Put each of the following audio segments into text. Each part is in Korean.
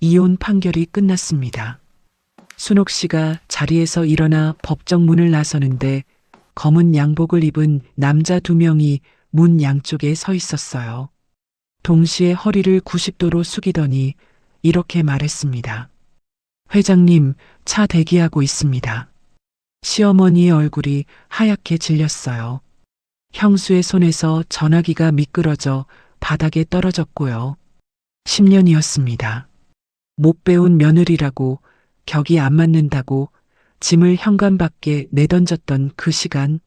이혼 판결이 끝났습니다. 순옥 씨가 자리에서 일어나 법정 문을 나서는데 검은 양복을 입은 남자 2명이 문 양쪽에 서 있었어요. 동시에 허리를 90도로 숙이더니 이렇게 말했습니다. 회장님, 차 대기하고 있습니다. 시어머니의 얼굴이 하얗게 질렸어요. 형수의 손에서 전화기가 미끄러져 바닥에 떨어졌고요. 10년이었습니다. 못 배운 며느리라고, 격이 안 맞는다고 짐을 현관 밖에 내던졌던 그 시간,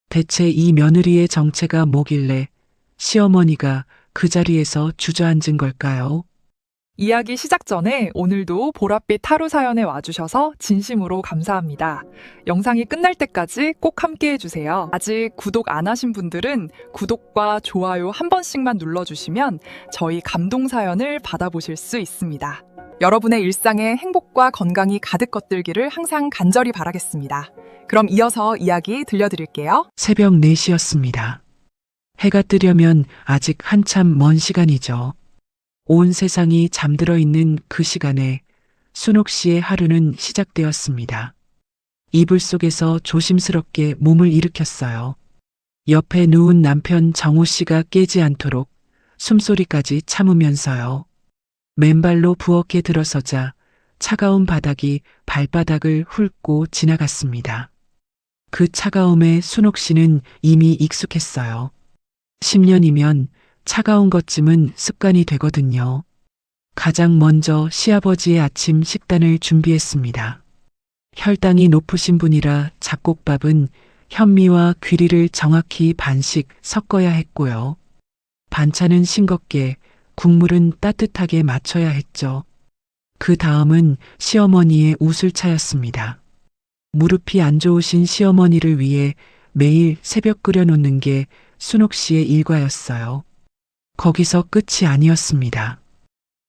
대체 이 며느리의 정체가 뭐길래 시어머니가 그 자리에서 주저앉은 걸까요? 이야기 시작 전에 오늘도 보랏빛 하루 사연에 와주셔서 진심으로 감사합니다. 영상이 끝날 때까지 꼭 함께 해주세요. 아직 구독 안 하신 분들은 구독과 좋아요 한 번씩만 눌러주시면 저희 감동 사연을 받아보실 수 있습니다. 여러분의 일상에 행복과 건강이 가득 겉들기를 항상 간절히 바라겠습니다. 그럼 이어서 이야기 들려드릴게요. 새벽 4시였습니다. 해가 뜨려면 아직 한참 먼 시간이죠. 온 세상이 잠들어 있는 그 시간에 순옥 씨의 하루는 시작되었습니다. 이불 속에서 조심스럽게 몸을 일으켰어요. 옆에 누운 남편 정호 씨가 깨지 않도록 숨소리까지 참으면서요. 맨발로 부엌에 들어서자 차가운 바닥이 발바닥을 훑고 지나갔습니다. 그 차가움에 순옥 씨는 이미 익숙했어요. 10년이면 차가운 것쯤은 습관이 되거든요. 가장 먼저 시아버지의 아침 식단을 준비했습니다. 혈당이 높으신 분이라 잡곡밥은 현미와 귀리를 정확히 반씩 섞어야 했고요. 반찬은 싱겁게, 국물은 따뜻하게 맞춰야 했죠. 그 다음은 시어머니의 우술차였습니다. 무릎이 안 좋으신 시어머니를 위해 매일 새벽 끓여놓는 게 순옥 씨의 일과였어요. 거기서 끝이 아니었습니다.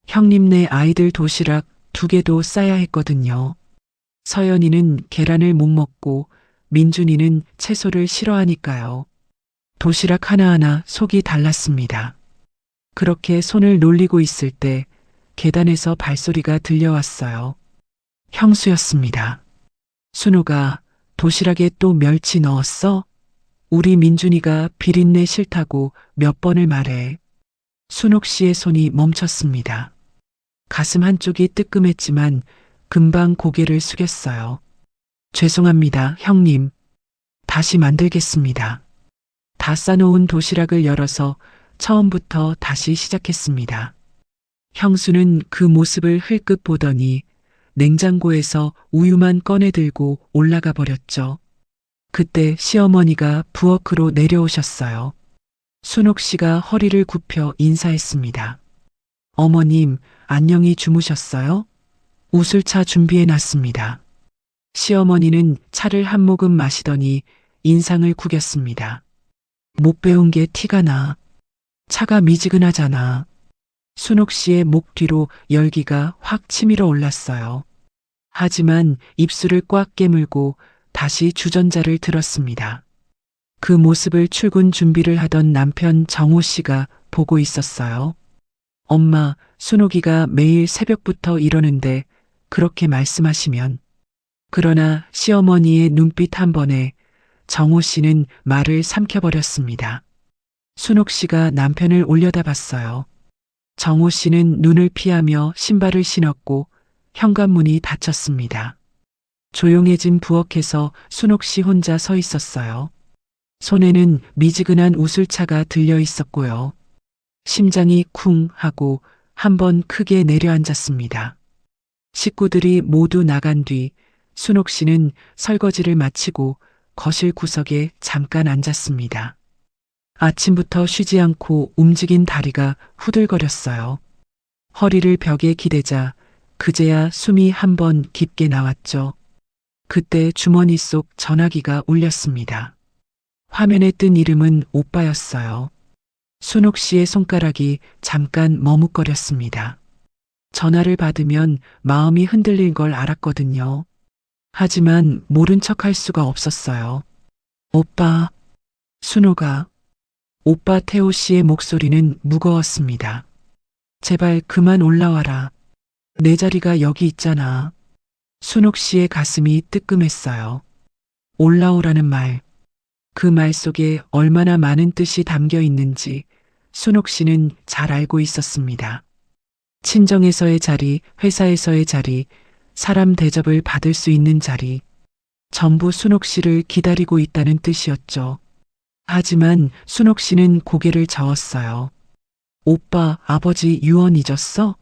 형님네 아이들 도시락 2개도 싸야 했거든요. 서연이는 계란을 못 먹고 민준이는 채소를 싫어하니까요. 도시락 하나하나 속이 달랐습니다. 그렇게 손을 놀리고 있을 때 계단에서 발소리가 들려왔어요. 형수였습니다. 순우가 도시락에 또 멸치 넣었어? 우리 민준이가 비린내 싫다고 몇 번을 말해. 순옥 씨의 손이 멈췄습니다. 가슴 한쪽이 뜨끔했지만 금방 고개를 숙였어요. 죄송합니다, 형님. 다시 만들겠습니다. 다 싸놓은 도시락을 열어서 처음부터 다시 시작했습니다. 형수는 그 모습을 흘끗 보더니 냉장고에서 우유만 꺼내 들고 올라가 버렸죠. 그때 시어머니가 부엌으로 내려오셨어요. 순옥 씨가 허리를 굽혀 인사했습니다. 어머님, 안녕히 주무셨어요? 우술차 준비해 놨습니다. 시어머니는 차를 한 모금 마시더니 인상을 구겼습니다. 못 배운 게 티가 나. 차가 미지근하잖아. 순옥 씨의 목 뒤로 열기가 확 치밀어 올랐어요. 하지만 입술을 꽉 깨물고 다시 주전자를 들었습니다. 그 모습을 출근 준비를 하던 남편 정호 씨가 보고 있었어요. 엄마, 순옥이가 매일 새벽부터 이러는데 그렇게 말씀하시면. 그러나 시어머니의 눈빛 한 번에 정호 씨는 말을 삼켜버렸습니다. 순옥 씨가 남편을 올려다봤어요. 정호 씨는 눈을 피하며 신발을 신었고 현관문이 닫혔습니다. 조용해진 부엌에서 순옥 씨 혼자 서 있었어요. 손에는 미지근한 우술차가 들려 있었고요. 심장이 쿵 하고 한 번 크게 내려앉았습니다. 식구들이 모두 나간 뒤 순옥 씨는 설거지를 마치고 거실 구석에 잠깐 앉았습니다. 아침부터 쉬지 않고 움직인 다리가 후들거렸어요. 허리를 벽에 기대자 그제야 숨이 한 번 깊게 나왔죠. 그때 주머니 속 전화기가 울렸습니다. 화면에 뜬 이름은 오빠였어요. 순옥 씨의 손가락이 잠깐 머뭇거렸습니다. 전화를 받으면 마음이 흔들릴 걸 알았거든요. 하지만 모른 척 할 수가 없었어요. 오빠, 순옥아. 오빠 태호 씨의 목소리는 무거웠습니다. 제발 그만 올라와라. 내 자리가 여기 있잖아. 순옥 씨의 가슴이 뜨끔했어요. 올라오라는 말. 그 말 속에 얼마나 많은 뜻이 담겨 있는지 순옥 씨는 잘 알고 있었습니다. 친정에서의 자리, 회사에서의 자리, 사람 대접을 받을 수 있는 자리, 전부 순옥 씨를 기다리고 있다는 뜻이었죠. 하지만 순옥 씨는 고개를 저었어요. 오빠, 아버지 유언 잊었어?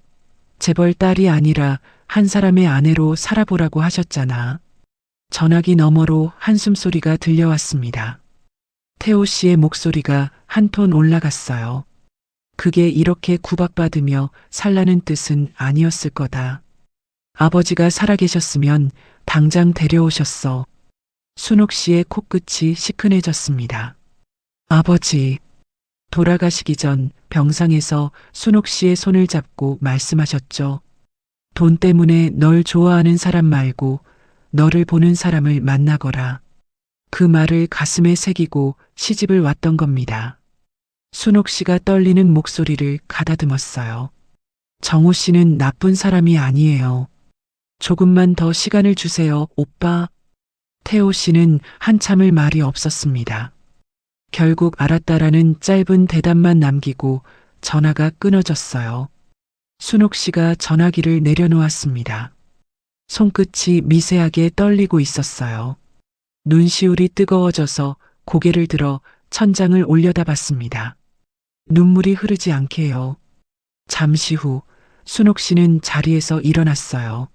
재벌 딸이 아니라 한 사람의 아내로 살아보라고 하셨잖아. 전화기 너머로 한숨소리가 들려왔습니다. 태호 씨의 목소리가 한 톤 올라갔어요. 그게 이렇게 구박받으며 살라는 뜻은 아니었을 거다. 아버지가 살아계셨으면 당장 데려오셨어. 순옥 씨의 코끝이 시큰해졌습니다. 아버지, 돌아가시기 전 병상에서 순옥 씨의 손을 잡고 말씀하셨죠. 돈 때문에 널 좋아하는 사람 말고 너를 보는 사람을 만나거라. 그 말을 가슴에 새기고 시집을 왔던 겁니다. 순옥 씨가 떨리는 목소리를 가다듬었어요. 정호 씨는 나쁜 사람이 아니에요. 조금만 더 시간을 주세요, 오빠. 태호 씨는 한참을 말이 없었습니다. 결국 알았다라는 짧은 대답만 남기고 전화가 끊어졌어요. 순옥 씨가 전화기를 내려놓았습니다. 손끝이 미세하게 떨리고 있었어요. 눈시울이 뜨거워져서 고개를 들어 천장을 올려다봤습니다. 눈물이 흐르지 않게요. 잠시 후 순옥 씨는 자리에서 일어났어요.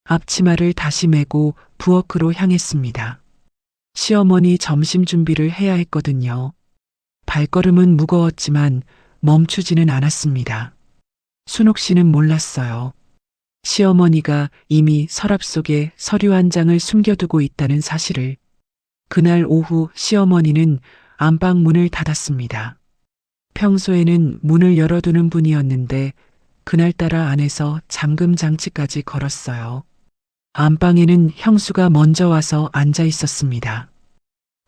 앞치마를 다시 메고 부엌으로 향했습니다. 시어머니 점심 준비를 해야 했거든요. 발걸음은 무거웠지만 멈추지는 않았습니다. 순옥 씨는 몰랐어요. 시어머니가 이미 서랍 속에 서류 한 장을 숨겨두고 있다는 사실을. 그날 오후 시어머니는 안방 문을 닫았습니다. 평소에는 문을 열어두는 분이었는데 그날따라 안에서 잠금 장치까지 걸었어요. 안방에는 형수가 먼저 와서 앉아 있었습니다.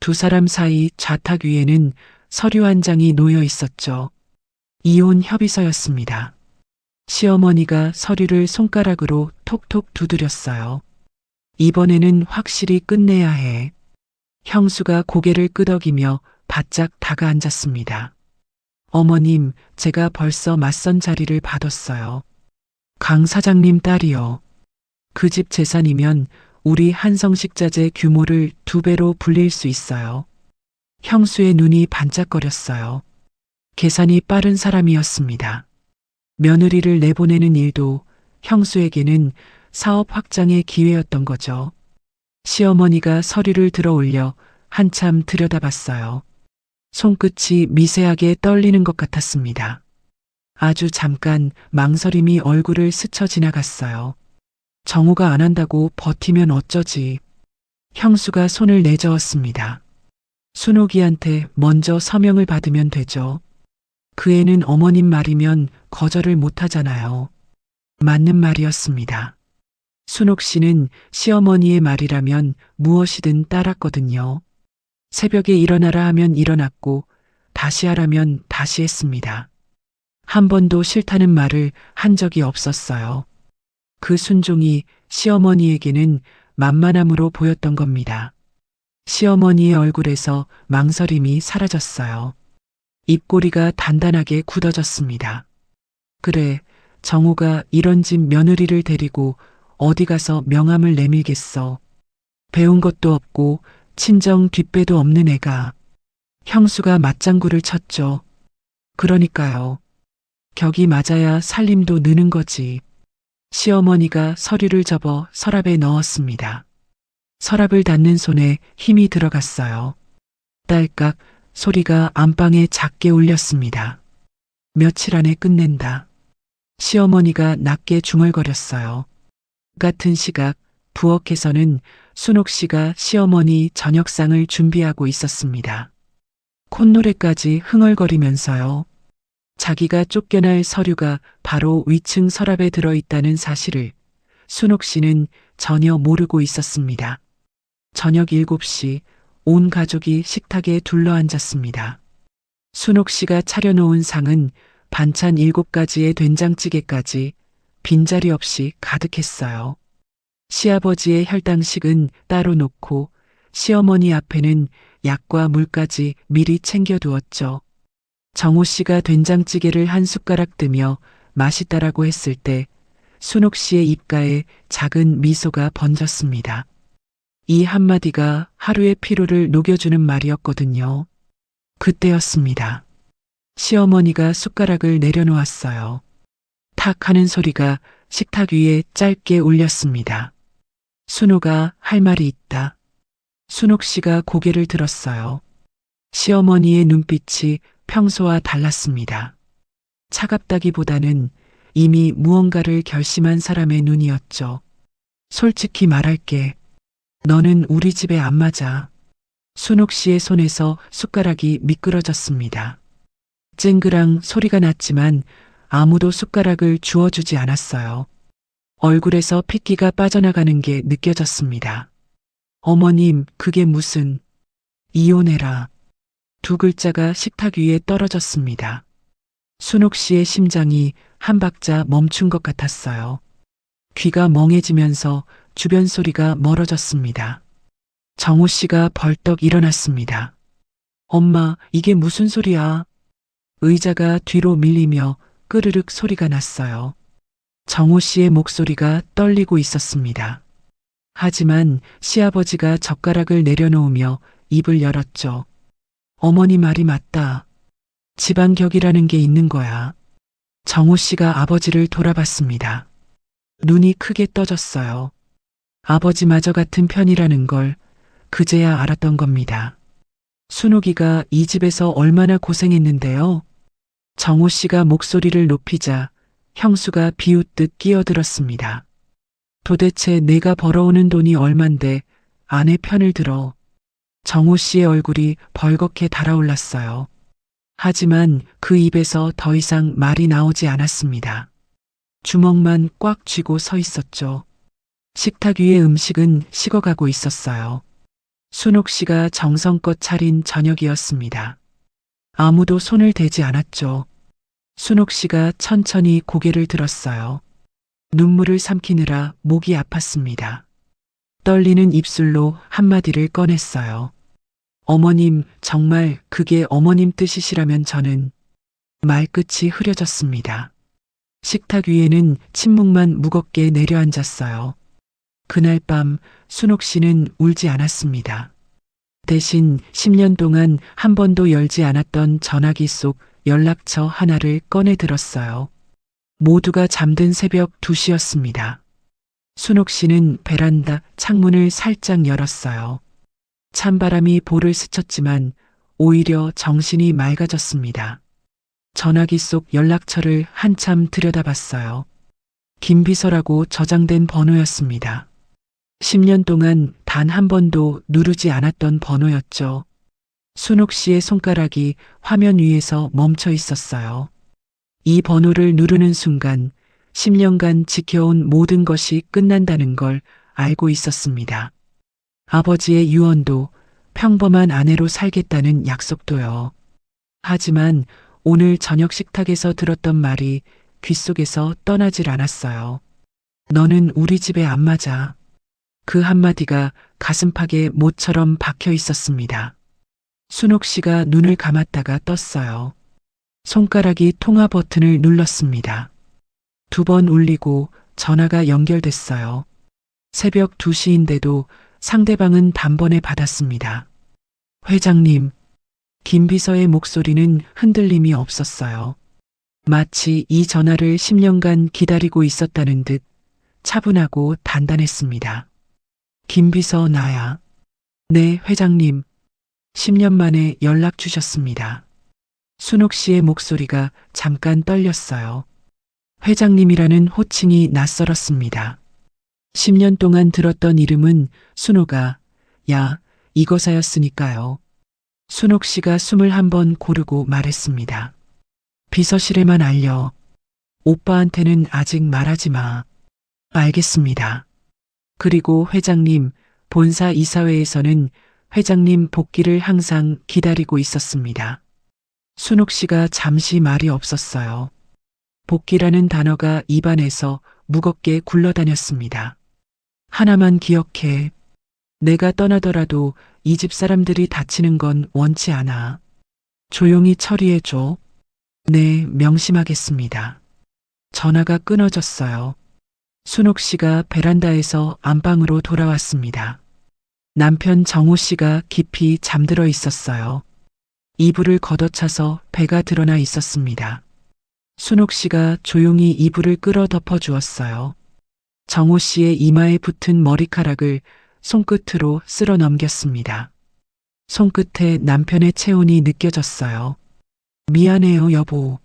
두 사람 사이 좌탁 위에는 서류 한 장이 놓여 있었죠. 이혼 협의서였습니다. 시어머니가 서류를 손가락으로 톡톡 두드렸어요. 이번에는 확실히 끝내야 해. 형수가 고개를 끄덕이며 바짝 다가앉았습니다. 어머님, 제가 벌써 맞선 자리를 받았어요. 강 사장님 딸이요. 그 집 재산이면 우리 한성식자재 규모를 2배로 불릴 수 있어요. 형수의 눈이 반짝거렸어요. 계산이 빠른 사람이었습니다. 며느리를 내보내는 일도 형수에게는 사업 확장의 기회였던 거죠. 시어머니가 서류를 들어 올려 한참 들여다봤어요. 손끝이 미세하게 떨리는 것 같았습니다. 아주 잠깐 망설임이 얼굴을 스쳐 지나갔어요. 정우가 안 한다고 버티면 어쩌지. 형수가 손을 내저었습니다. 순옥이한테 먼저 서명을 받으면 되죠. 그 애는 어머님 말이면 거절을 못하잖아요. 맞는 말이었습니다. 순옥 씨는 시어머니의 말이라면 무엇이든 따랐거든요. 새벽에 일어나라 하면 일어났고 다시 하라면 다시 했습니다. 한 번도 싫다는 말을 한 적이 없었어요. 그 순종이 시어머니에게는 만만함으로 보였던 겁니다. 시어머니의 얼굴에서 망설임이 사라졌어요. 입꼬리가 단단하게 굳어졌습니다. 그래, 정우가 이런 집 며느리를 데리고 어디 가서 명함을 내밀겠어. 배운 것도 없고 친정 뒷배도 없는 애가. 형수가 맞장구를 쳤죠. 그러니까요. 격이 맞아야 살림도 느는 거지. 시어머니가 서류를 접어 서랍에 넣었습니다. 서랍을 닫는 손에 힘이 들어갔어요. 딸깍 소리가 안방에 작게 울렸습니다. 며칠 안에 끝낸다. 시어머니가 낮게 중얼거렸어요. 같은 시각 부엌에서는 순옥 씨가 시어머니 저녁상을 준비하고 있었습니다. 콧노래까지 흥얼거리면서요. 자기가 쫓겨날 서류가 바로 위층 서랍에 들어있다는 사실을 순옥 씨는 전혀 모르고 있었습니다. 저녁 7시 온 가족이 식탁에 둘러앉았습니다. 순옥 씨가 차려놓은 상은 반찬 7가지의 된장찌개까지 빈자리 없이 가득했어요. 시아버지의 혈당식은 따로 놓고 시어머니 앞에는 약과 물까지 미리 챙겨두었죠. 정호 씨가 된장찌개를 한 숟가락 뜨며 맛있다라고 했을 때 순옥 씨의 입가에 작은 미소가 번졌습니다. 이 한마디가 하루의 피로를 녹여주는 말이었거든요. 그때였습니다. 시어머니가 숟가락을 내려놓았어요. 탁 하는 소리가 식탁 위에 짧게 울렸습니다. 순옥아, 할 말이 있다. 순옥 씨가 고개를 들었어요. 시어머니의 눈빛이 평소와 달랐습니다. 차갑다기보다는 이미 무언가를 결심한 사람의 눈이었죠. 솔직히 말할게. 너는 우리 집에 안 맞아. 순옥 씨의 손에서 숟가락이 미끄러졌습니다. 쨍그랑 소리가 났지만 아무도 숟가락을 주워주지 않았어요. 얼굴에서 핏기가 빠져나가는 게 느껴졌습니다. 어머님, 그게 무슨... 이혼해라. 두 글자가 식탁 위에 떨어졌습니다. 순옥 씨의 심장이 한 박자 멈춘 것 같았어요. 귀가 멍해지면서 주변 소리가 멀어졌습니다. 정호 씨가 벌떡 일어났습니다. 엄마, 이게 무슨 소리야? 의자가 뒤로 밀리며 끄르륵 소리가 났어요. 정호 씨의 목소리가 떨리고 있었습니다. 하지만 시아버지가 젓가락을 내려놓으며 입을 열었죠. 어머니 말이 맞다. 지방격이라는 게 있는 거야. 정호 씨가 아버지를 돌아봤습니다. 눈이 크게 떠졌어요. 아버지마저 같은 편이라는 걸 그제야 알았던 겁니다. 순옥이가 이 집에서 얼마나 고생했는데요. 정호 씨가 목소리를 높이자 형수가 비웃듯 끼어들었습니다. 도대체 내가 벌어오는 돈이 얼만데 아내 편을 들어. 정호 씨의 얼굴이 벌겋게 달아올랐어요. 하지만 그 입에서 더 이상 말이 나오지 않았습니다. 주먹만 꽉 쥐고 서 있었죠. 식탁 위의 음식은 식어가고 있었어요. 순옥 씨가 정성껏 차린 저녁이었습니다. 아무도 손을 대지 않았죠. 순옥 씨가 천천히 고개를 들었어요. 눈물을 삼키느라 목이 아팠습니다. 떨리는 입술로 한마디를 꺼냈어요. 어머님, 정말 그게 어머님 뜻이시라면 저는... 말끝이 흐려졌습니다. 식탁 위에는 침묵만 무겁게 내려앉았어요. 그날 밤 순옥 씨는 울지 않았습니다. 대신 10년 동안 한 번도 열지 않았던 전화기 속 연락처 하나를 꺼내 들었어요. 모두가 잠든 새벽 2시였습니다. 순옥 씨는 베란다 창문을 살짝 열었어요. 찬바람이 볼을 스쳤지만 오히려 정신이 맑아졌습니다. 전화기 속 연락처를 한참 들여다봤어요. 김비서라고 저장된 번호였습니다. 10년 동안 단 한 번도 누르지 않았던 번호였죠. 순옥 씨의 손가락이 화면 위에서 멈춰 있었어요. 이 번호를 누르는 순간 10년간 지켜온 모든 것이 끝난다는 걸 알고 있었습니다. 아버지의 유언도, 평범한 아내로 살겠다는 약속도요. 하지만 오늘 저녁 식탁에서 들었던 말이 귓속에서 떠나질 않았어요. 너는 우리 집에 안 맞아. 그 한마디가 가슴팍에 못처럼 박혀 있었습니다. 순옥 씨가 눈을 감았다가 떴어요. 손가락이 통화 버튼을 눌렀습니다. 2번 울리고 전화가 연결됐어요. 새벽 2시인데도 상대방은 단번에 받았습니다. 회장님, 김비서의 목소리는 흔들림이 없었어요. 마치 이 전화를 10년간 기다리고 있었다는 듯 차분하고 단단했습니다. 김비서 나야. 네, 회장님. 10년 만에 연락 주셨습니다. 순옥 씨의 목소리가 잠깐 떨렸어요. 회장님이라는 호칭이 낯설었습니다. 10년 동안 들었던 이름은 순옥아, 야, 이거사였으니까요. 순옥 씨가 숨을 한번 고르고 말했습니다. 비서실에만 알려. 오빠한테는 아직 말하지 마. 알겠습니다. 그리고 회장님, 본사 이사회에서는 회장님 복귀를 항상 기다리고 있었습니다. 순옥 씨가 잠시 말이 없었어요. 복귀라는 단어가 입안에서 무겁게 굴러다녔습니다. 하나만 기억해. 내가 떠나더라도 이 집 사람들이 다치는 건 원치 않아. 조용히 처리해줘. 네, 명심하겠습니다. 전화가 끊어졌어요. 순옥 씨가 베란다에서 안방으로 돌아왔습니다. 남편 정호 씨가 깊이 잠들어 있었어요. 이불을 걷어차서 배가 드러나 있었습니다. 순옥 씨가 조용히 이불을 끌어 덮어 주었어요. 정호 씨의 이마에 붙은 머리카락을 손끝으로 쓸어 넘겼습니다. 손끝에 남편의 체온이 느껴졌어요. 미안해요, 여보.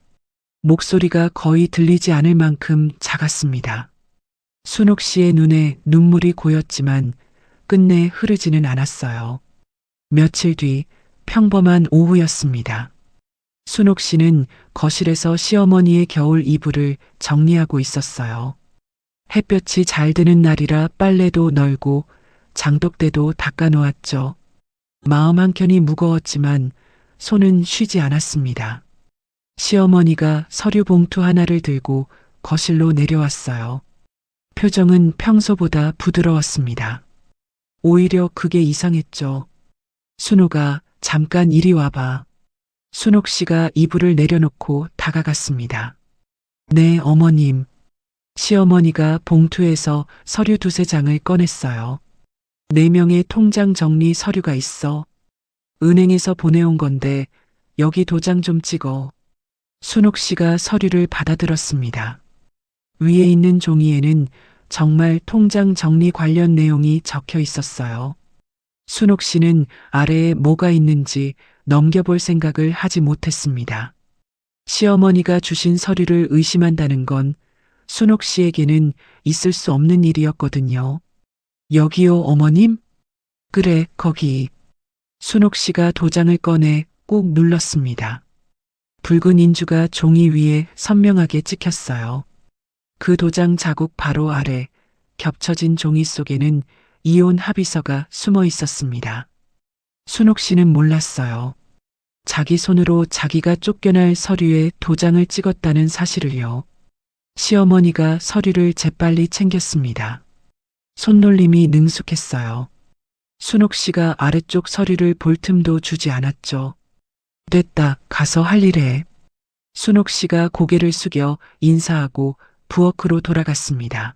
목소리가 거의 들리지 않을 만큼 작았습니다. 순옥 씨의 눈에 눈물이 고였지만 끝내 흐르지는 않았어요. 며칠 뒤 평범한 오후였습니다. 순옥 씨는 거실에서 시어머니의 겨울 이불을 정리하고 있었어요. 햇볕이 잘 드는 날이라 빨래도 널고 장독대도 닦아 놓았죠. 마음 한켠이 무거웠지만 손은 쉬지 않았습니다. 시어머니가 서류 봉투 하나를 들고 거실로 내려왔어요. 표정은 평소보다 부드러웠습니다. 오히려 그게 이상했죠. 순옥아, 잠깐 이리 와봐. 순옥 씨가 이불을 내려놓고 다가갔습니다. 네, 어머님. 시어머니가 봉투에서 서류 두세 장을 꺼냈어요. 4명의 통장 정리 서류가 있어. 은행에서 보내온 건데 여기 도장 좀 찍어. 순옥 씨가 서류를 받아들었습니다. 위에 있는 종이에는 정말 통장 정리 관련 내용이 적혀 있었어요. 순옥 씨는 아래에 뭐가 있는지 넘겨볼 생각을 하지 못했습니다. 시어머니가 주신 서류를 의심한다는 건 순옥 씨에게는 있을 수 없는 일이었거든요. 여기요, 어머님? 그래, 거기. 순옥 씨가 도장을 꺼내 꾹 눌렀습니다. 붉은 인주가 종이 위에 선명하게 찍혔어요. 그 도장 자국 바로 아래 겹쳐진 종이 속에는 이혼 합의서가 숨어 있었습니다. 순옥 씨는 몰랐어요. 자기 손으로 자기가 쫓겨날 서류에 도장을 찍었다는 사실을요. 시어머니가 서류를 재빨리 챙겼습니다. 손놀림이 능숙했어요. 순옥 씨가 아래쪽 서류를 볼 틈도 주지 않았죠. 됐다, 가서 할 일 해. 순옥 씨가 고개를 숙여 인사하고 부엌으로 돌아갔습니다.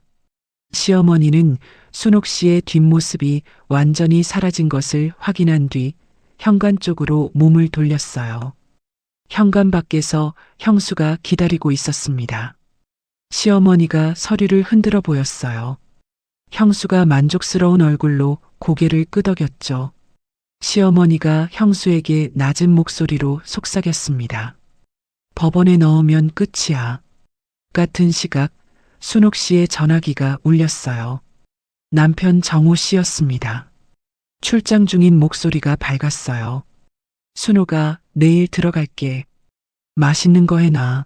시어머니는 순옥 씨의 뒷모습이 완전히 사라진 것을 확인한 뒤 현관 쪽으로 몸을 돌렸어요. 현관 밖에서 형수가 기다리고 있었습니다. 시어머니가 서류를 흔들어 보였어요. 형수가 만족스러운 얼굴로 고개를 끄덕였죠. 시어머니가 형수에게 낮은 목소리로 속삭였습니다. 법원에 넣으면 끝이야. 같은 시각 순옥 씨의 전화기가 울렸어요. 남편 정호 씨였습니다. 출장 중인 목소리가 밝았어요. 순옥아, 내일 들어갈게. 맛있는 거 해놔.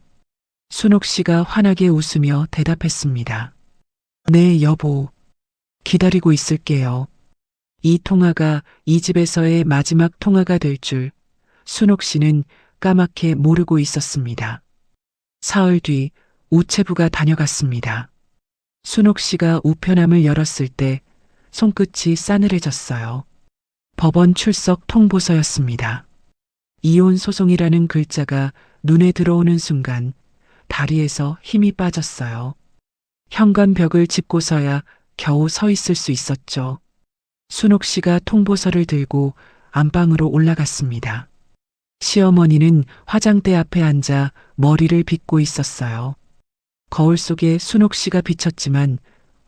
순옥 씨가 환하게 웃으며 대답했습니다. 네, 여보. 기다리고 있을게요. 이 통화가 이 집에서의 마지막 통화가 될 줄 순옥 씨는 까맣게 모르고 있었습니다. 사흘 뒤 우체부가 다녀갔습니다. 순옥 씨가 우편함을 열었을 때 손끝이 싸늘해졌어요. 법원 출석 통보서였습니다. 이혼 소송이라는 글자가 눈에 들어오는 순간 다리에서 힘이 빠졌어요. 현관 벽을 짚고서야 겨우 서 있을 수 있었죠. 순옥 씨가 통보서를 들고 안방으로 올라갔습니다. 시어머니는 화장대 앞에 앉아 머리를 빗고 있었어요. 거울 속에 순옥 씨가 비쳤지만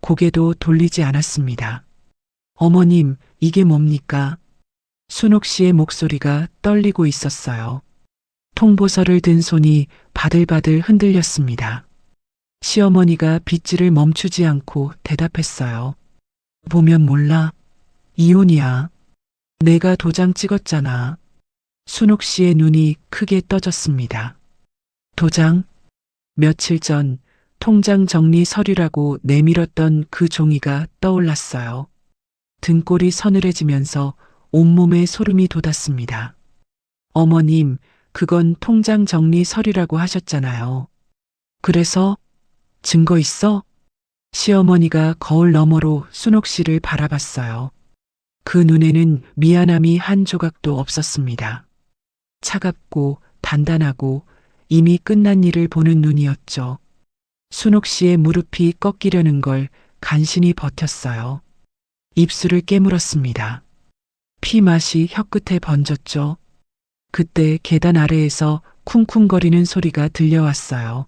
고개도 돌리지 않았습니다. 어머님, 이게 뭡니까? 순옥 씨의 목소리가 떨리고 있었어요. 통보서를 든 손이 바들바들 흔들렸습니다. 시어머니가 빗질을 멈추지 않고 대답했어요. 보면 몰라. 이혼이야. 내가 도장 찍었잖아. 순옥 씨의 눈이 크게 떠졌습니다. 도장? 며칠 전 통장 정리 서류라고 내밀었던 그 종이가 떠올랐어요. 등골이 서늘해지면서 온몸에 소름이 돋았습니다. 어머님, 그건 통장 정리 서류라고 하셨잖아요. 그래서 증거 있어? 시어머니가 거울 너머로 순옥 씨를 바라봤어요. 그 눈에는 미안함이 한 조각도 없었습니다. 차갑고 단단하고 이미 끝난 일을 보는 눈이었죠. 순옥 씨의 무릎이 꺾이려는 걸 간신히 버텼어요. 입술을 깨물었습니다. 피 맛이 혀끝에 번졌죠. 그때 계단 아래에서 쿵쿵거리는 소리가 들려왔어요.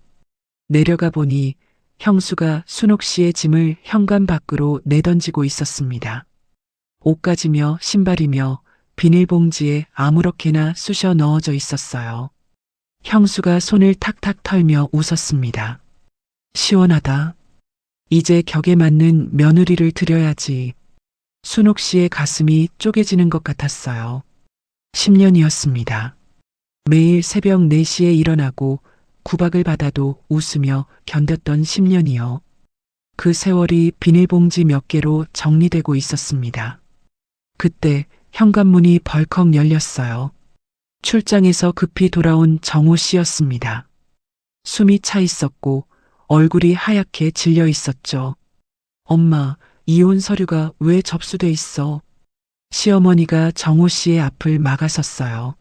내려가 보니 형수가 순옥 씨의 짐을 현관 밖으로 내던지고 있었습니다. 옷가지며 신발이며 비닐봉지에 아무렇게나 쑤셔 넣어져 있었어요. 형수가 손을 탁탁 털며 웃었습니다. 시원하다. 이제 격에 맞는 며느리를 드려야지. 순옥 씨의 가슴이 쪼개지는 것 같았어요. 10년이었습니다. 매일 새벽 4시에 일어나고 구박을 받아도 웃으며 견뎠던 10년이요. 그 세월이 비닐봉지 몇 개로 정리되고 있었습니다. 그때 현관문이 벌컥 열렸어요. 출장에서 급히 돌아온 정호 씨였습니다. 숨이 차 있었고 얼굴이 하얗게 질려 있었죠. 엄마, 이혼 서류가 왜 접수돼 있어? 시어머니가 정호 씨의 앞을 막아섰어요.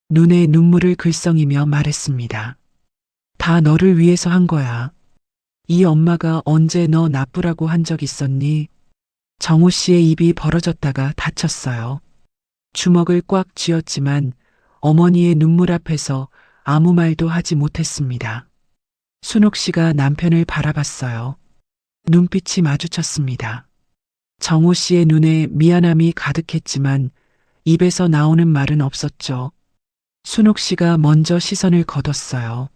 눈에 눈물을 글썽이며 말했습니다. 다 너를 위해서 한 거야. 이 엄마가 언제 너 나쁘라고 한 적 있었니? 정호 씨의 입이 벌어졌다가 닫혔어요. 주먹을 꽉 쥐었지만 어머니의 눈물 앞에서 아무 말도 하지 못했습니다. 순옥 씨가 남편을 바라봤어요. 눈빛이 마주쳤습니다. 정호 씨의 눈에 미안함이 가득했지만 입에서 나오는 말은 없었죠. 순옥 씨가 먼저 시선을 거뒀어요.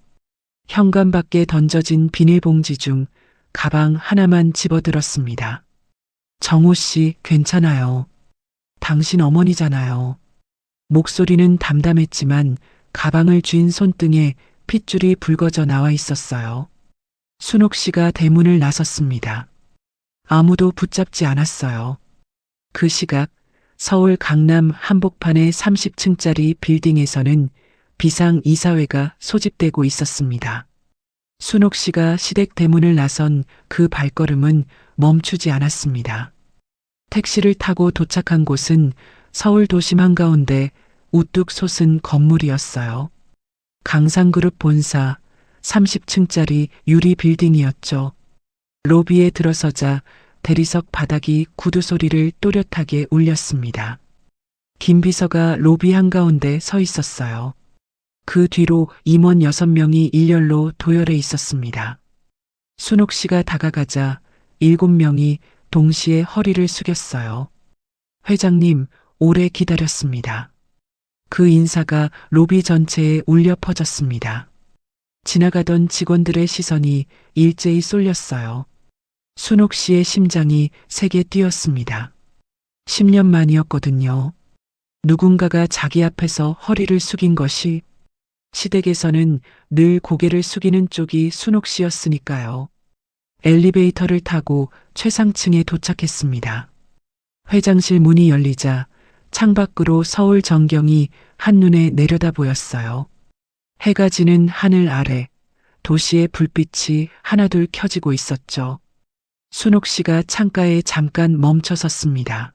현관 밖에 던져진 비닐봉지 중 가방 하나만 집어들었습니다. 정호 씨, 괜찮아요. 당신 어머니잖아요. 목소리는 담담했지만 가방을 쥔 손등에 핏줄이 붉어져 나와 있었어요. 순옥 씨가 대문을 나섰습니다. 아무도 붙잡지 않았어요. 그 시각 서울 강남 한복판의 30층짜리 빌딩에서는 비상이사회가 소집되고 있었습니다. 순옥 씨가 시댁 대문을 나선 그 발걸음은 멈추지 않았습니다. 택시를 타고 도착한 곳은 서울 도심 한가운데 우뚝 솟은 건물이었어요. 강상그룹 본사 30층짜리 유리 빌딩이었죠. 로비에 들어서자 대리석 바닥이 구두 소리를 또렷하게 울렸습니다. 김 비서가 로비 한가운데 서 있었어요. 그 뒤로 임원 6명이 일렬로 도열해 있었습니다. 순옥 씨가 다가가자 7명이 동시에 허리를 숙였어요. 회장님, 오래 기다렸습니다. 그 인사가 로비 전체에 울려 퍼졌습니다. 지나가던 직원들의 시선이 일제히 쏠렸어요. 순옥 씨의 심장이 세게 뛰었습니다. 10년 만이었거든요. 누군가가 자기 앞에서 허리를 숙인 것이 시댁에서는 늘 고개를 숙이는 쪽이 순옥 씨였으니까요. 엘리베이터를 타고 최상층에 도착했습니다. 회장실 문이 열리자 창밖으로 서울 전경이 한눈에 내려다 보였어요. 해가 지는 하늘 아래 도시의 불빛이 하나둘 켜지고 있었죠. 순옥 씨가 창가에 잠깐 멈춰 섰습니다.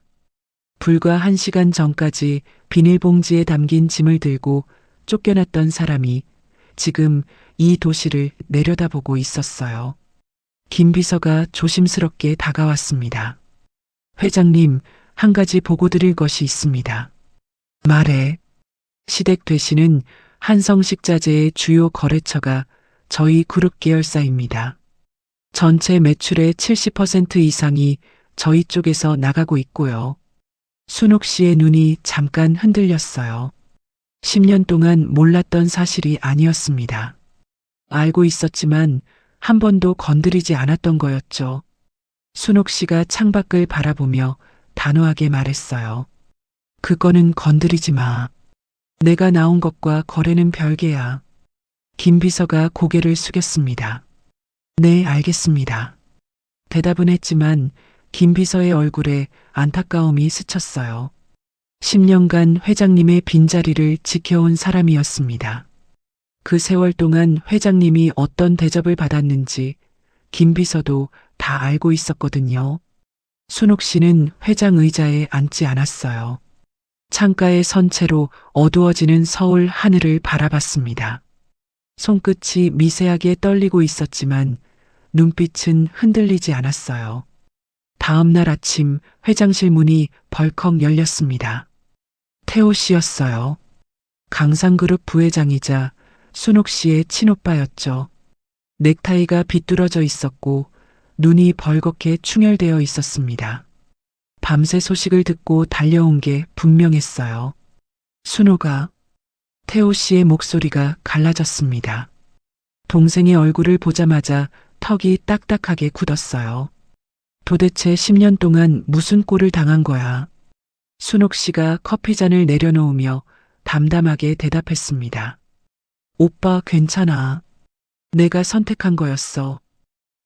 불과 1시간 전까지 비닐봉지에 담긴 짐을 들고 쫓겨났던 사람이 지금 이 도시를 내려다보고 있었어요. 김 비서가 조심스럽게 다가왔습니다. 회장님, 한 가지 보고 드릴 것이 있습니다. 말해. 시댁 되시는 한성식자재의 주요 거래처가 저희 그룹 계열사입니다. 전체 매출의 70% 이상이 저희 쪽에서 나가고 있고요. 순옥 씨의 눈이 잠깐 흔들렸어요. 10년 동안 몰랐던 사실이 아니었습니다. 알고 있었지만 한 번도 건드리지 않았던 거였죠. 순옥 씨가 창밖을 바라보며 단호하게 말했어요. 그거는 건드리지 마. 내가 나온 것과 거래는 별개야. 김 비서가 고개를 숙였습니다. 네, 알겠습니다. 대답은 했지만 김 비서의 얼굴에 안타까움이 스쳤어요. 10년간 회장님의 빈자리를 지켜온 사람이었습니다. 그 세월 동안 회장님이 어떤 대접을 받았는지 김 비서도 다 알고 있었거든요. 순옥 씨는 회장 의자에 앉지 않았어요. 창가에 선 채로 어두워지는 서울 하늘을 바라봤습니다. 손끝이 미세하게 떨리고 있었지만 눈빛은 흔들리지 않았어요. 다음 날 아침 회장실 문이 벌컥 열렸습니다. 태호 씨였어요. 강상그룹 부회장이자 순옥 씨의 친오빠였죠. 넥타이가 비뚤어져 있었고 눈이 벌겋게 충혈되어 있었습니다. 밤새 소식을 듣고 달려온 게 분명했어요. 순옥아. 태호 씨의 목소리가 갈라졌습니다. 동생의 얼굴을 보자마자 턱이 딱딱하게 굳었어요. 도대체 10년 동안 무슨 꼴을 당한 거야? 순옥 씨가 커피잔을 내려놓으며 담담하게 대답했습니다. 오빠 괜찮아. 내가 선택한 거였어.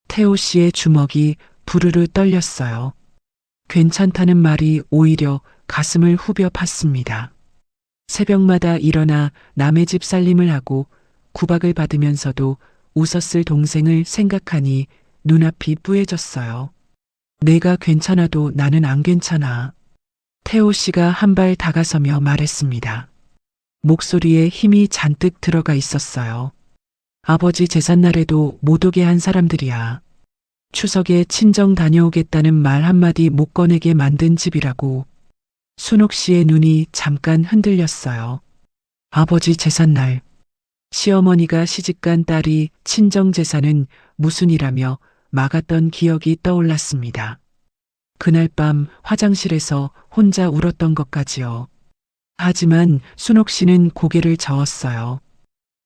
태호 씨의 주먹이 부르르 떨렸어요. 괜찮다는 말이 오히려 가슴을 후벼 팠습니다. 새벽마다 일어나 남의 집 살림을 하고 구박을 받으면서도 웃었을 동생을 생각하니 눈앞이 뿌얘졌어요. 내가 괜찮아도 나는 안 괜찮아. 태호 씨가 한 발 다가서며 말했습니다. 목소리에 힘이 잔뜩 들어가 있었어요. 아버지 제삿날에도 못 오게 한 사람들이야. 추석에 친정 다녀오겠다는 말 한마디 못 꺼내게 만든 집이라고. 순옥 씨의 눈이 잠깐 흔들렸어요. 아버지 제삿날. 시어머니가 시집간 딸이 친정 제사는 무슨 일하며 막았던 기억이 떠올랐습니다. 그날 밤 화장실에서 혼자 울었던 것까지요. 하지만 순옥 씨는 고개를 저었어요.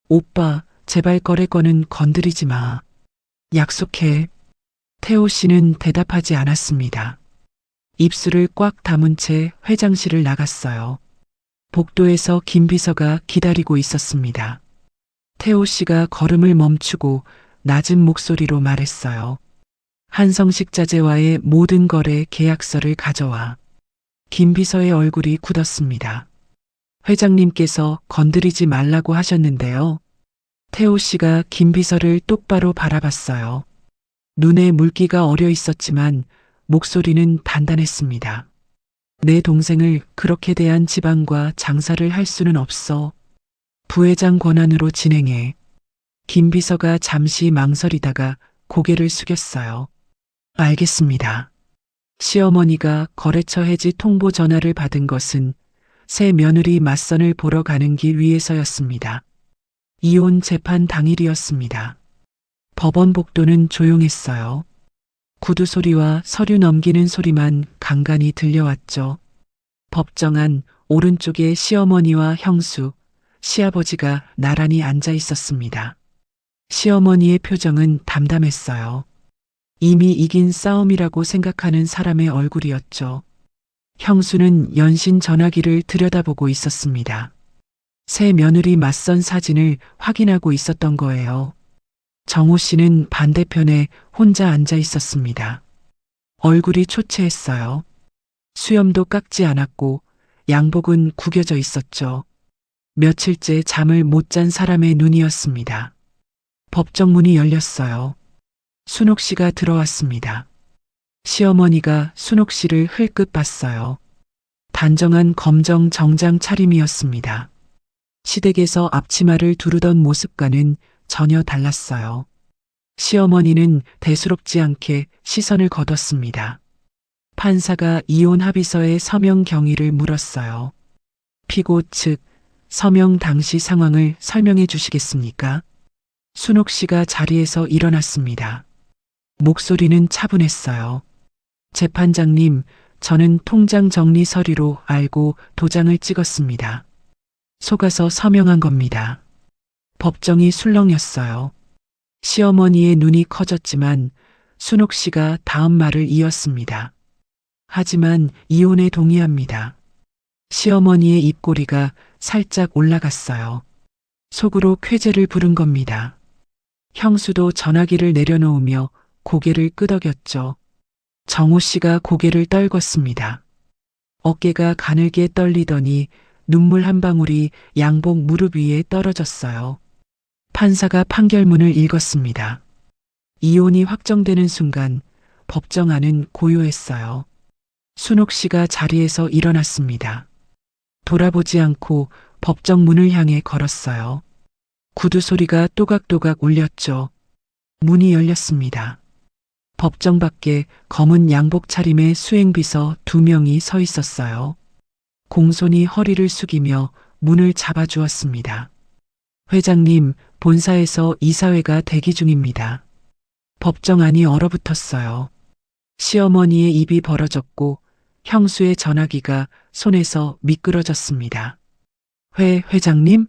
오빠, 제발 거래권은 건드리지 마. 약속해. 태호 씨는 대답하지 않았습니다. 입술을 꽉 다문 채 회장실을 나갔어요. 복도에서 김 비서가 기다리고 있었습니다. 태호 씨가 걸음을 멈추고 낮은 목소리로 말했어요. 한성식자재와의 모든 거래 계약서를 가져와. 김 비서의 얼굴이 굳었습니다. 회장님께서 건드리지 말라고 하셨는데요. 태호 씨가 김 비서를 똑바로 바라봤어요. 눈에 물기가 어려 있었지만 목소리는 단단했습니다. 내 동생을 그렇게 대한 집안과 장사를 할 수는 없어. 부회장 권한으로 진행해. 김 비서가 잠시 망설이다가 고개를 숙였어요. 알겠습니다. 시어머니가 거래처 해지 통보 전화를 받은 것은 새 며느리 맞선을 보러 가는 길 위에서였습니다. 이혼 재판 당일이었습니다. 법원 복도는 조용했어요. 구두 소리와 서류 넘기는 소리만 간간히 들려왔죠. 법정 안 오른쪽에 시어머니와 형수, 시아버지가 나란히 앉아 있었습니다. 시어머니의 표정은 담담했어요. 이미 이긴 싸움이라고 생각하는 사람의 얼굴이었죠. 형수는 연신 전화기를 들여다보고 있었습니다. 새 며느리 맞선 사진을 확인하고 있었던 거예요. 정호 씨는 반대편에 혼자 앉아 있었습니다. 얼굴이 초췌했어요. 수염도 깎지 않았고 양복은 구겨져 있었죠. 며칠째 잠을 못 잔 사람의 눈이었습니다. 법정 문이 열렸어요. 순옥 씨가 들어왔습니다. 시어머니가 순옥 씨를 흘끗 봤어요. 단정한 검정 정장 차림이었습니다. 시댁에서 앞치마를 두르던 모습과는 전혀 달랐어요. 시어머니는 대수롭지 않게 시선을 거뒀습니다. 판사가 이혼 합의서의 서명 경위를 물었어요. 피고 측 서명 당시 상황을 설명해 주시겠습니까? 순옥 씨가 자리에서 일어났습니다. 목소리는 차분했어요. 재판장님, 저는 통장 정리 서류로 알고 도장을 찍었습니다. 속아서 서명한 겁니다. 법정이 술렁였어요. 시어머니의 눈이 커졌지만 순옥 씨가 다음 말을 이었습니다. 하지만 이혼에 동의합니다. 시어머니의 입꼬리가 살짝 올라갔어요. 속으로 쾌재를 부른 겁니다. 형수도 전화기를 내려놓으며 고개를 끄덕였죠. 정호 씨가 고개를 떨궜습니다. 어깨가 가늘게 떨리더니 눈물 한 방울이 양복 무릎 위에 떨어졌어요. 판사가 판결문을 읽었습니다. 이혼이 확정되는 순간 법정 안은 고요했어요. 순옥 씨가 자리에서 일어났습니다. 돌아보지 않고 법정 문을 향해 걸었어요. 구두 소리가 또각또각 울렸죠. 문이 열렸습니다. 법정 밖에 검은 양복 차림의 수행비서 2명이 서 있었어요. 공손히 허리를 숙이며 문을 잡아주었습니다. 회장님, 본사에서 이사회가 대기 중입니다. 법정 안이 얼어붙었어요. 시어머니의 입이 벌어졌고 형수의 전화기가 손에서 미끄러졌습니다. 회장님?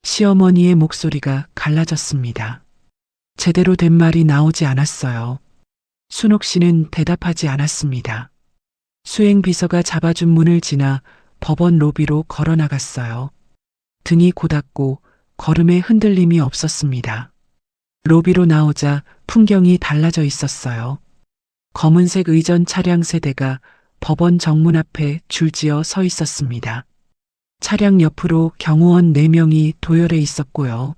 시어머니의 목소리가 갈라졌습니다. 제대로 된 말이 나오지 않았어요. 순옥 씨는 대답하지 않았습니다. 수행비서가 잡아준 문을 지나 법원 로비로 걸어 나갔어요. 등이 고닫고 걸음에 흔들림이 없었습니다. 로비로 나오자 풍경이 달라져 있었어요. 검은색 의전 차량 세대가 법원 정문 앞에 줄지어 서 있었습니다. 차량 옆으로 경호원 4명이 도열해 있었고요.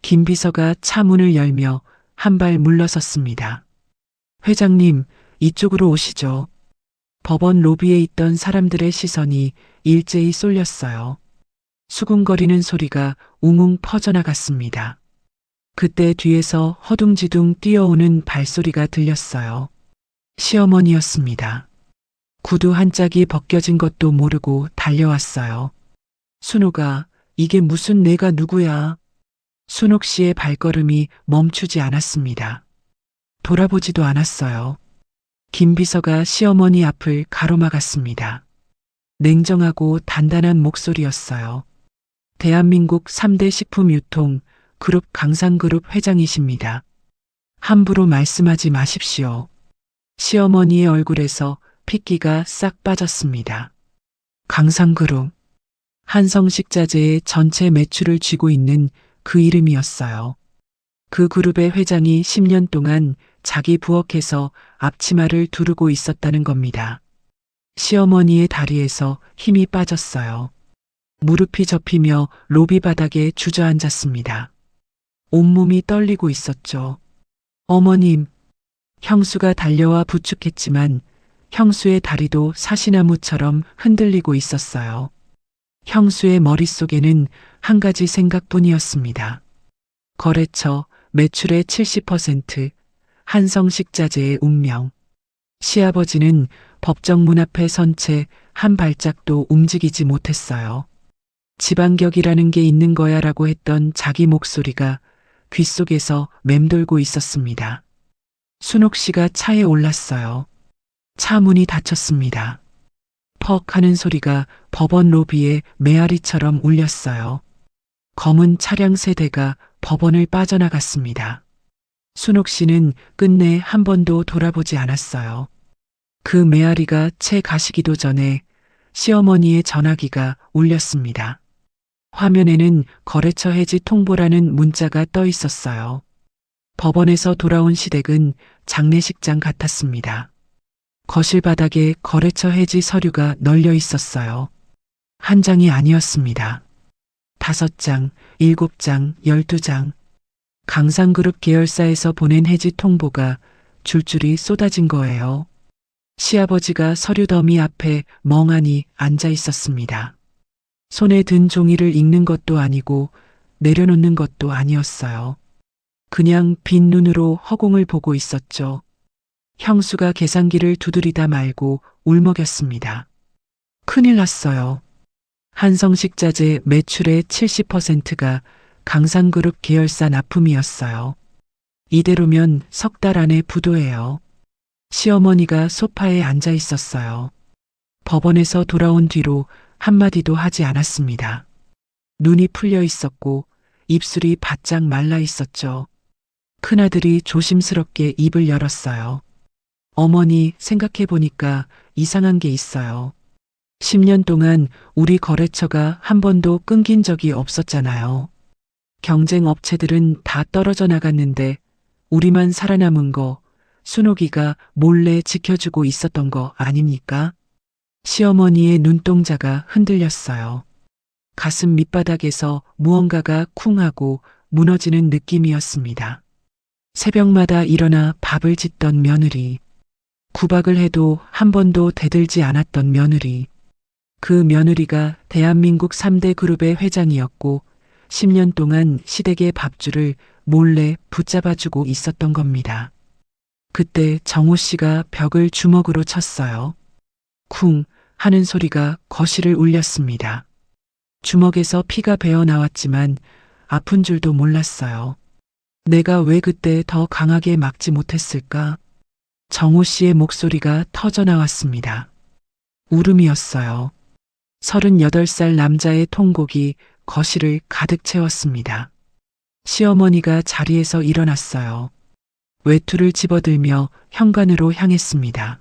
김 비서가 차 문을 열며 한 발 물러섰습니다. 회장님, 이쪽으로 오시죠. 법원 로비에 있던 사람들의 시선이 일제히 쏠렸어요. 수군거리는 소리가 웅웅 퍼져나갔습니다. 그때 뒤에서 허둥지둥 뛰어오는 발소리가 들렸어요. 시어머니였습니다. 구두 한 짝이 벗겨진 것도 모르고 달려왔어요. 순옥아, 이게 무슨 내가 누구야? 순옥 씨의 발걸음이 멈추지 않았습니다. 돌아보지도 않았어요. 김 비서가 시어머니 앞을 가로막았습니다. 냉정하고 단단한 목소리였어요. 대한민국 3대 식품 유통 그룹 강상그룹 회장이십니다. 함부로 말씀하지 마십시오. 시어머니의 얼굴에서 핏기가 싹 빠졌습니다. 강상그룹. 한성식자재의 전체 매출을 쥐고 있는 그 이름이었어요. 그 그룹의 회장이 10년 동안 자기 부엌에서 앞치마를 두르고 있었다는 겁니다. 시어머니의 다리에서 힘이 빠졌어요. 무릎이 접히며 로비 바닥에 주저앉았습니다. 온몸이 떨리고 있었죠. 어머님, 형수가 달려와 부축했지만 형수의 다리도 사시나무처럼 흔들리고 있었어요. 형수의 머릿속에는 한 가지 생각뿐이었습니다. 거래처 매출의 70%, 한성식자재의 운명. 시아버지는 법정 문 앞에 선 채 한 발짝도 움직이지 못했어요. 지방격이라는 게 있는 거야 라고 했던 자기 목소리가 귓속에서 맴돌고 있었습니다. 순옥 씨가 차에 올랐어요. 차 문이 닫혔습니다. 퍽 하는 소리가 법원 로비에 메아리처럼 울렸어요. 검은 차량 세대가 법원을 빠져나갔습니다. 순옥 씨는 끝내 한 번도 돌아보지 않았어요. 그 메아리가 채 가시기도 전에 시어머니의 전화기가 울렸습니다. 화면에는 거래처 해지 통보라는 문자가 떠 있었어요. 법원에서 돌아온 시댁은 장례식장 같았습니다. 거실 바닥에 거래처 해지 서류가 널려 있었어요. 한 장이 아니었습니다. 5장, 7장, 12장. 강상그룹 계열사에서 보낸 해지 통보가 줄줄이 쏟아진 거예요. 시아버지가 서류 더미 앞에 멍하니 앉아 있었습니다. 손에 든 종이를 읽는 것도 아니고 내려놓는 것도 아니었어요. 그냥 빈 눈으로 허공을 보고 있었죠. 형수가 계산기를 두드리다 말고 울먹였습니다. 큰일 났어요. 한성식자재 매출의 70%가 강상그룹 계열사 납품이었어요. 이대로면 3달 안에 부도예요. 시어머니가 소파에 앉아 있었어요. 법원에서 돌아온 뒤로 한마디도 하지 않았습니다. 눈이 풀려 있었고 입술이 바짝 말라 있었죠. 큰아들이 조심스럽게 입을 열었어요. 어머니, 생각해보니까 이상한 게 있어요. 10년 동안 우리 거래처가 한 번도 끊긴 적이 없었잖아요. 경쟁 업체들은 다 떨어져 나갔는데 우리만 살아남은 거 순옥이가 몰래 지켜주고 있었던 거 아닙니까? 시어머니의 눈동자가 흔들렸어요. 가슴 밑바닥에서 무언가가 쿵하고 무너지는 느낌이었습니다. 새벽마다 일어나 밥을 짓던 며느리, 구박을 해도 한 번도 대들지 않았던 며느리. 그 며느리가 대한민국 3대 그룹의 회장이었고 10년 동안 시댁의 밥줄을 몰래 붙잡아주고 있었던 겁니다. 그때 정호 씨가 벽을 주먹으로 쳤어요. 쿵 하는 소리가 거실을 울렸습니다. 주먹에서 피가 배어 나왔지만 아픈 줄도 몰랐어요. 내가 왜 그때 더 강하게 막지 못했을까? 정호 씨의 목소리가 터져 나왔습니다. 울음이었어요. 38살 남자의 통곡이 거실을 가득 채웠습니다. 시어머니가 자리에서 일어났어요. 외투를 집어들며 현관으로 향했습니다.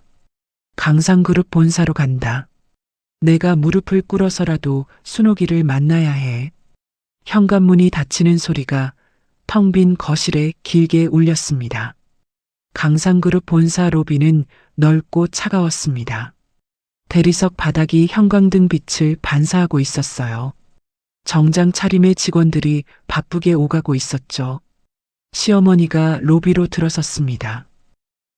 강상그룹 본사로 간다. 내가 무릎을 꿇어서라도 순옥이를 만나야 해. 현관문이 닫히는 소리가 텅 빈 거실에 길게 울렸습니다. 강상그룹 본사 로비는 넓고 차가웠습니다. 대리석 바닥이 형광등 빛을 반사하고 있었어요. 정장 차림의 직원들이 바쁘게 오가고 있었죠. 시어머니가 로비로 들어섰습니다.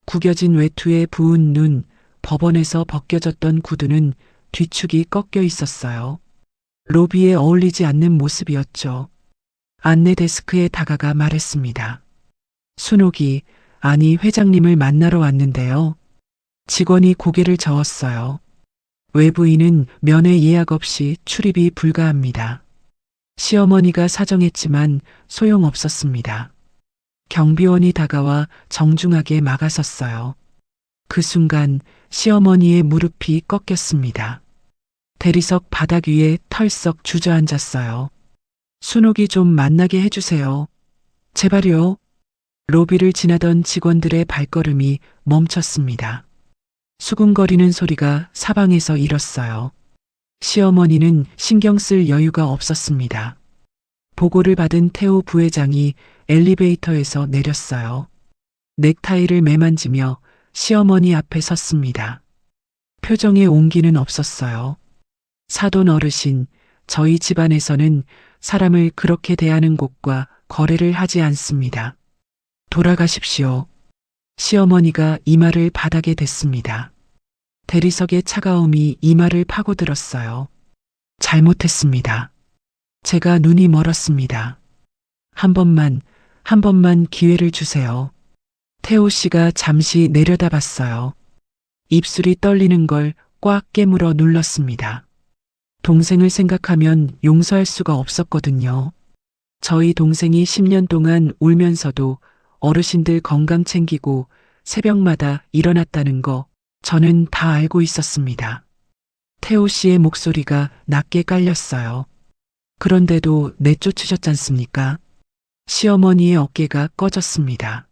구겨진 외투에 부은 눈, 법원에서 벗겨졌던 구두는 뒤축이 꺾여 있었어요. 로비에 어울리지 않는 모습이었죠. 안내 데스크에 다가가 말했습니다. 순옥이, 아니 회장님을 만나러 왔는데요. 직원이 고개를 저었어요. 외부인은 면회 예약 없이 출입이 불가합니다. 시어머니가 사정했지만 소용없었습니다. 경비원이 다가와 정중하게 막아섰어요. 그 순간 시어머니의 무릎이 꺾였습니다. 대리석 바닥 위에 털썩 주저앉았어요. 순옥이 좀 만나게 해주세요. 제발요. 로비를 지나던 직원들의 발걸음이 멈췄습니다. 수군거리는 소리가 사방에서 일었어요. 시어머니는 신경 쓸 여유가 없었습니다. 보고를 받은 태호 부회장이 엘리베이터에서 내렸어요. 넥타이를 매만지며 시어머니 앞에 섰습니다. 표정에 온기는 없었어요. 사돈 어르신, 저희 집안에서는 사람을 그렇게 대하는 곳과 거래를 하지 않습니다. 돌아가십시오. 시어머니가 이마를 바닥에 댔습니다. 대리석의 차가움이 이마를 파고들었어요. 잘못했습니다. 제가 눈이 멀었습니다. 한 번만 기회를 주세요. 태호 씨가 잠시 내려다봤어요. 입술이 떨리는 걸 꽉 깨물어 눌렀습니다. 동생을 생각하면 용서할 수가 없었거든요. 저희 동생이 10년 동안 울면서도 어르신들 건강 챙기고 새벽마다 일어났다는 거 저는 다 알고 있었습니다. 태호 씨의 목소리가 낮게 깔렸어요. 그런데도 내쫓으셨잖습니까? 시어머니의 어깨가 꺼졌습니다.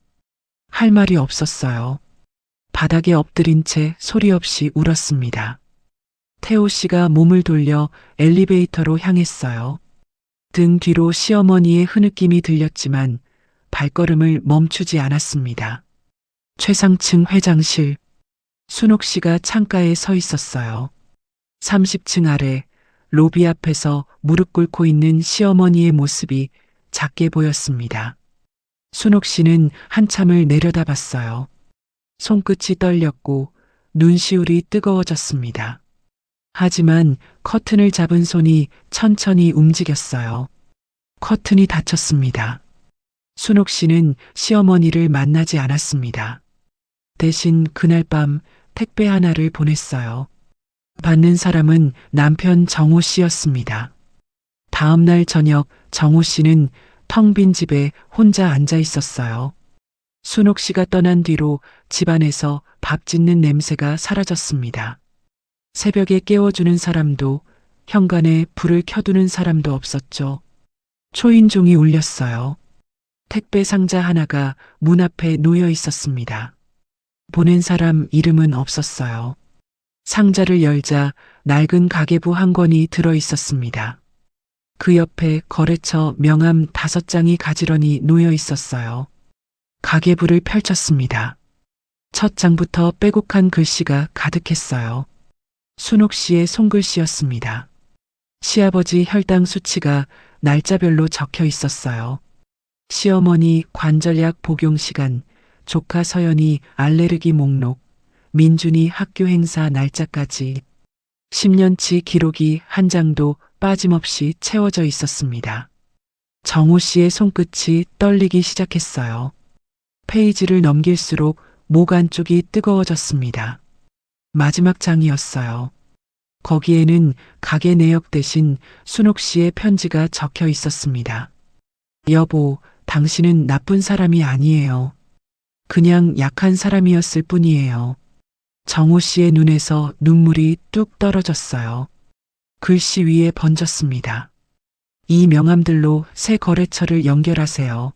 할 말이 없었어요. 바닥에 엎드린 채 소리 없이 울었습니다. 태호 씨가 몸을 돌려 엘리베이터로 향했어요. 등 뒤로 시어머니의 흐느낌이 들렸지만 발걸음을 멈추지 않았습니다. 최상층 회장실. 순옥 씨가 창가에 서 있었어요. 30층 아래 로비 앞에서 무릎 꿇고 있는 시어머니의 모습이 작게 보였습니다. 순옥 씨는 한참을 내려다봤어요. 손끝이 떨렸고 눈시울이 뜨거워졌습니다. 하지만 커튼을 잡은 손이 천천히 움직였어요. 커튼이 닫혔습니다. 순옥 씨는 시어머니를 만나지 않았습니다. 대신 그날 밤 택배 하나를 보냈어요. 받는 사람은 남편 정호 씨였습니다. 다음 날 저녁 정호 씨는 텅 빈 집에 혼자 앉아 있었어요. 순옥 씨가 떠난 뒤로 집안에서 밥 짓는 냄새가 사라졌습니다. 새벽에 깨워주는 사람도, 현관에 불을 켜두는 사람도 없었죠. 초인종이 울렸어요. 택배 상자 하나가 문 앞에 놓여 있었습니다. 보낸 사람 이름은 없었어요. 상자를 열자 낡은 가계부 한 권이 들어 있었습니다. 그 옆에 거래처 명함 5장이 가지런히 놓여 있었어요. 가계부를 펼쳤습니다. 첫 장부터 빼곡한 글씨가 가득했어요. 순옥 씨의 손글씨였습니다. 시아버지 혈당 수치가 날짜별로 적혀 있었어요. 시어머니 관절약 복용 시간, 조카 서연이 알레르기 목록, 민준이 학교 행사 날짜까지 10년치 기록이 한 장도 빠짐없이 채워져 있었습니다. 정호 씨의 손끝이 떨리기 시작했어요. 페이지를 넘길수록 목 안쪽이 뜨거워졌습니다. 마지막 장이었어요. 거기에는 가게 내역 대신 순옥 씨의 편지가 적혀 있었습니다. 여보, 당신은 나쁜 사람이 아니에요. 그냥 약한 사람이었을 뿐이에요. 정호 씨의 눈에서 눈물이 뚝 떨어졌어요. 글씨 위에 번졌습니다. 이 명함들로 새 거래처를 연결하세요.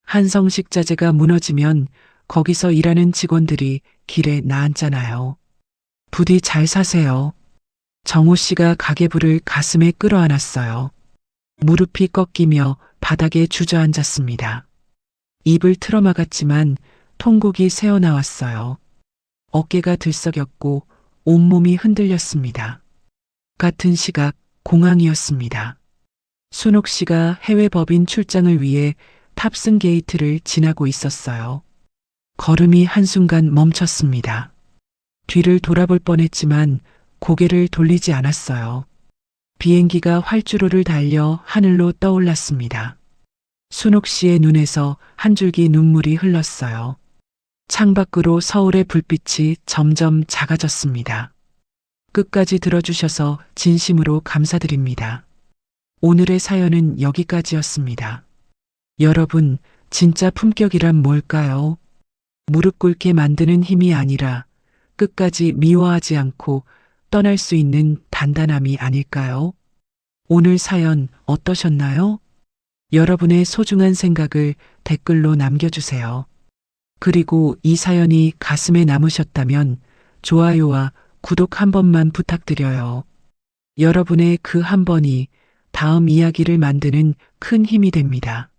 한성식자재가 무너지면 거기서 일하는 직원들이 길에 나앉잖아요. 부디 잘 사세요. 정호 씨가 가계부를 가슴에 끌어안았어요. 무릎이 꺾이며 바닥에 주저앉았습니다. 입을 틀어막았지만 통곡이 새어나왔어요. 어깨가 들썩였고 온몸이 흔들렸습니다. 같은 시각 공항이었습니다. 순옥 씨가 해외 법인 출장을 위해 탑승 게이트를 지나고 있었어요. 걸음이 한순간 멈췄습니다. 뒤를 돌아볼 뻔했지만 고개를 돌리지 않았어요. 비행기가 활주로를 달려 하늘로 떠올랐습니다. 순옥 씨의 눈에서 한 줄기 눈물이 흘렀어요. 창밖으로 서울의 불빛이 점점 작아졌습니다. 끝까지 들어주셔서 진심으로 감사드립니다. 오늘의 사연은 여기까지였습니다. 여러분, 진짜 품격이란 뭘까요? 무릎 꿇게 만드는 힘이 아니라 끝까지 미워하지 않고 떠날 수 있는 단단함이 아닐까요? 오늘 사연 어떠셨나요? 여러분의 소중한 생각을 댓글로 남겨주세요. 그리고 이 사연이 가슴에 남으셨다면 좋아요와 구독 한 번만 부탁드려요. 여러분의 그 한 번이 다음 이야기를 만드는 큰 힘이 됩니다.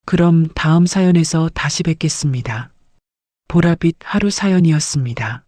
그럼 다음 사연에서 다시 뵙겠습니다. 보랏빛 하루 사연이었습니다.